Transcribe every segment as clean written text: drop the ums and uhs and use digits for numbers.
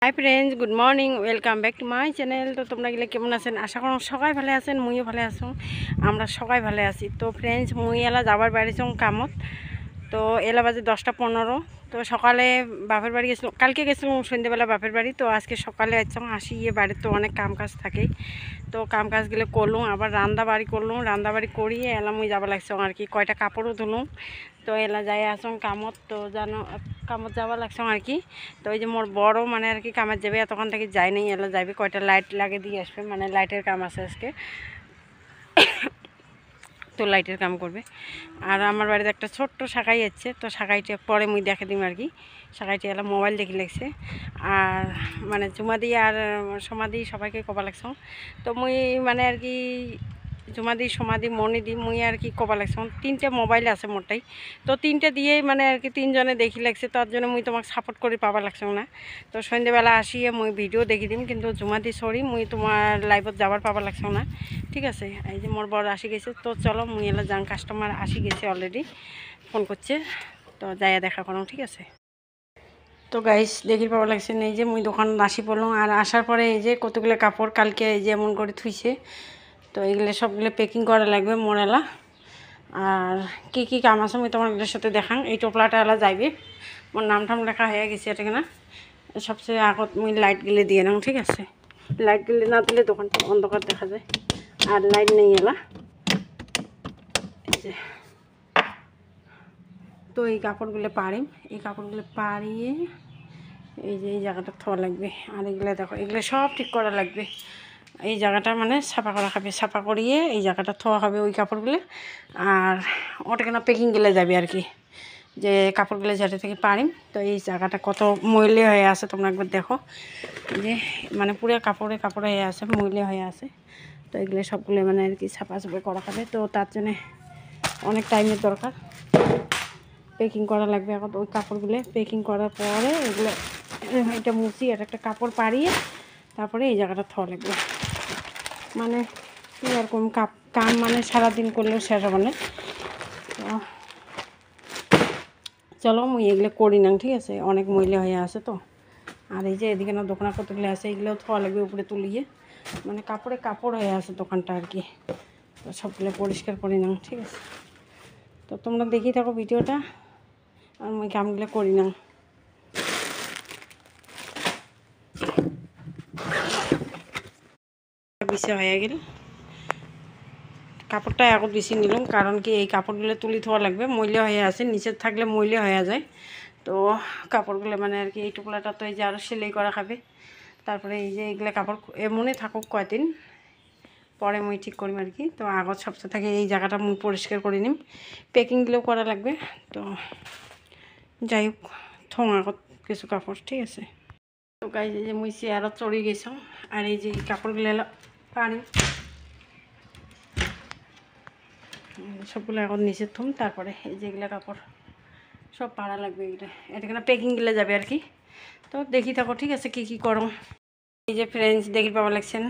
Hi friends, good morning, welcome back to my channel. তো তোমরা গেলে কেমন আছেন? আশা করো সবাই ভালো আছেন, মুইও ভালো আছো। আমরা সবাই ভালো আছি। তো ফ্রেন্ডস, মুই এলা যাবার বাড়িছ কামত। তো এলা বাজে 10টা 15। তো সকালে বাপের বাড়ি গেছিলাম, কালকে গেছিলাম সন্ধ্যেবেলা বাপের বাড়ি। তো আজকে সকালে আসি বাড়ির তো অনেক কাম কাজ থাকেই। তো কাম কাজগুলো করলুম, আবার রান্না বাড়ি করলুম, রান্না বাড়ি করিয়ে এলাম মুই যাবার লাগছে আর কি, কয়টা কাপড়ও ধুলুম। তো এলা যাই আসং কামত। তো জানো কামত যাওয়া লাগছে আর কি। তো ওই যে মোর বড় মানে আর কি কামত যাবে, এতক্ষণ থেকে যাই নাই, এলা যাবে, কয়টা লাইট লাগে দিয়ে আসবে, মানে লাইটের কাম আছে আজকে। তো লাইটের কাম করবে। আর আমার বাড়িতে একটা ছোট্ট শাখাই আছে, তো শাখাইটা পরে মুই দেখে দিম আর কি। শাখাইটা এলা মোবাইল দেখি লাগছে। আর মানে জুমাদি আর সমাধি সবাইকে কবা লাগছ। তো মুই মানে আর কি জুমাদি সমাধি মনিদি মুই আর কি কবা লাগছ, 3টে মোবাইল আছে মোটাই। তো 3টে দিয়েই মানে আর কি 3জনে দেখি লাগছে, তার জন্য মুই তোমাকে সাপোর্ট করে পাবা লাগছ না। তো সন্ধ্যেবেলা আসিয়ে মুই ভিডিও দেখি দিম, কিন্তু জুমাদি সরি মুই তোমার লাইভত যাবার পাবা লাগছ না, ঠিক আছে। এই যে মোর বড় আসি গেছে। তো চলো মুই এলা যাং, কাস্টমার আসি গেছে অলরেডি, ফোন করছে। তো যাইয়া দেখা করো, ঠিক আছে। তো গাইস দেখি পাওয়া লাগছে এই যে মুই দোকান আসি পড়লাম। আর আসার পরে এই যে কতগুলো কাপড় কালকে এই যে এমন করে থুইছে। তো এইগুলো সবগুলো প্যাকিং করা লাগবে মোরেলা। আর কি কি কাম আছে মুই তোমাদের সাথে দেখাং। এই টোপলাটা এলা যাইবে, মোর নাম টাম লেখা হয়ে গেছে এটা কিনা। সবচেয়ে আগত মুই লাইটগুলো দিয়ে নাও, ঠিক আছে। লাইটগুলো না দিলে দোকানটা অন্ধকার দেখা যায়, আর লাইট নেই এলা। তো এই কাপড়গুলো পাড়িম, এই কাপড়গুলো পাড়িয়ে এই যে এই জায়গাটা থোয়া লাগবে। আর এগুলো দেখো, এগুলো সব ঠিক করা লাগবে। এই জায়গাটা মানে সাফা করা হবে, সাফা করিয়ে এই জায়গাটা থোয়া হবে ওই কাপড়গুলো। আর ওটা কেন প্যাকিং গেলে যাবে আর কি, যে কাপড়গুলো যেটা থেকে পারিম। তো এই জায়গাটা কত ময়লা হয়ে আছে তোমরা একবার দেখো, যে মানে পুরো কাপড়ে কাপড় হয়ে আছে, ময়লা হয়ে আছে। তো এগুলো সবগুলো মানে আর কি সাফা সাফা করা হবে। তো তার জন্যে অনেক টাইমের দরকার, প্যাকিং করা লাগবে। এখন ওই কাপড়গুলো প্যাকিং করার পরে এগুলো এটা মুছি, আর একটা কাপড় পাড়িয়ে তারপরে এই জায়গাটা থোয়া লাগবে। মানে এরকম কাম মানে সারাদিন করলেও শেষ হবে না। তো চলো মুই এগুলো করি না, ঠিক আছে। অনেক ময়লা হয়ে আছে তো। আর এই যে এদিকে না দোকানে কতগুলো আছে, এগুলোও থোয়া লাগবে উপরে তুলিয়ে, মানে কাপড়ে কাপড় হয়ে আছে দোকানটা আর কি। তো সবগুলো পরিষ্কার করি না, ঠিক আছে। তো তোমরা দেখি থাকো ভিডিওটা, আর মুই কামগুলো করি না। বিছা হয়ে গেল, কাপড়টা এখন বেশি নিলাম, কারণ কি এই কাপড়গুলো তুলি থোয়া লাগবে, ময়লা হয়ে আছে, নিচে থাকলে ময়লা হয়ে যায়। তো কাপড়গুলো মানে আর কি এই টুকলাটা তো এই যে আরও সেলাই করা খাবে। তারপরে এই যে এগুলো কাপড় এমনই থাকুক কয়দিন, পরে মুই ঠিক করিম আর কি। তো আগত সপ্তাহ থেকে এই জায়গাটা মুই পরিষ্কার করে নিম, প্যাকিংগুলোও করা লাগবে। তো যাই হোক, থোঁ আগত কিছু কাপড়, ঠিক আছে। তো গাইজ এই যে মুই চেয়ারত চড়ি গেছাম, আর এই যে কাপড়গুলো পানি সবগুলো এখন নিচে থুম। তারপরে এই যেগুলো কাপড় সব পাড়া লাগবে, এগুলো এটাখানে প্যাকিংগুলো যাবে আর কি। তো দেখি থাকো, ঠিক আছে, কি কি করো। এই যে ফ্রেন্ডস দেখি পাওয়া লাগছেন,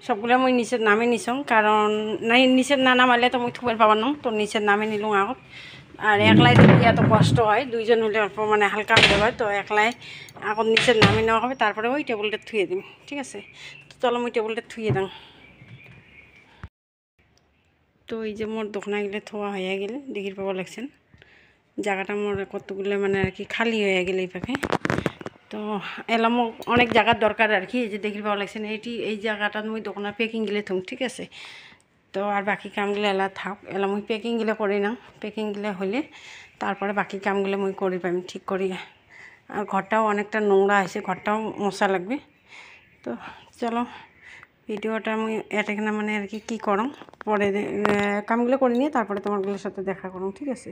সবগুলো মুই নিচের নামে নিছং, কারণ নাই নিচের না নামালে তো মুই থুবের পাবার না। তো নিচের নামে নিলুম আগত। আর একলাই দেখি এত কষ্ট হয়, দুইজন হলে অল্প মানে হালকা হয়ে হয়। তো একলাই আগত নিচের নামে নেওয়া হবে, তারপরে ওই টেবিলটা থুয়ে দিম, ঠিক আছে। তো চলো মুই টেবিলটা থুয়ে দাম। তো এই যে মোর দোকানগুলো থোয়া হয়ে গেলে দেখি পাওয়া লাগছেন, জায়গাটা মোর কতগুলো মানে আর কি খালি হয়ে গেলে এই পাখে। তো এলাম অনেক জায়গার দরকার আর কি। এই যে দেখি পাওয়া লাগছেন, এই জায়গাটা মুই দোকানের প্যাকিং গেলে থুম, ঠিক আছে। তো আর বাকি কামগুলো এলা থাক, এলা মুই প্যাকিংগুলো করি না। প্যাকিংগুলো হলে তারপরে বাকি কামগুলো মুই করি পাইম ঠিক করি। আর ঘরটাও অনেকটা নোংরা আছে, ঘরটাও মশা লাগবে। তো চলো ভিডিওটা আমি এটাখানে মানে আর কি কী করো, পরে কামগুলো করে নিয়ে তারপরে তোমারগুলোর সাথে দেখা করো, ঠিক আছে।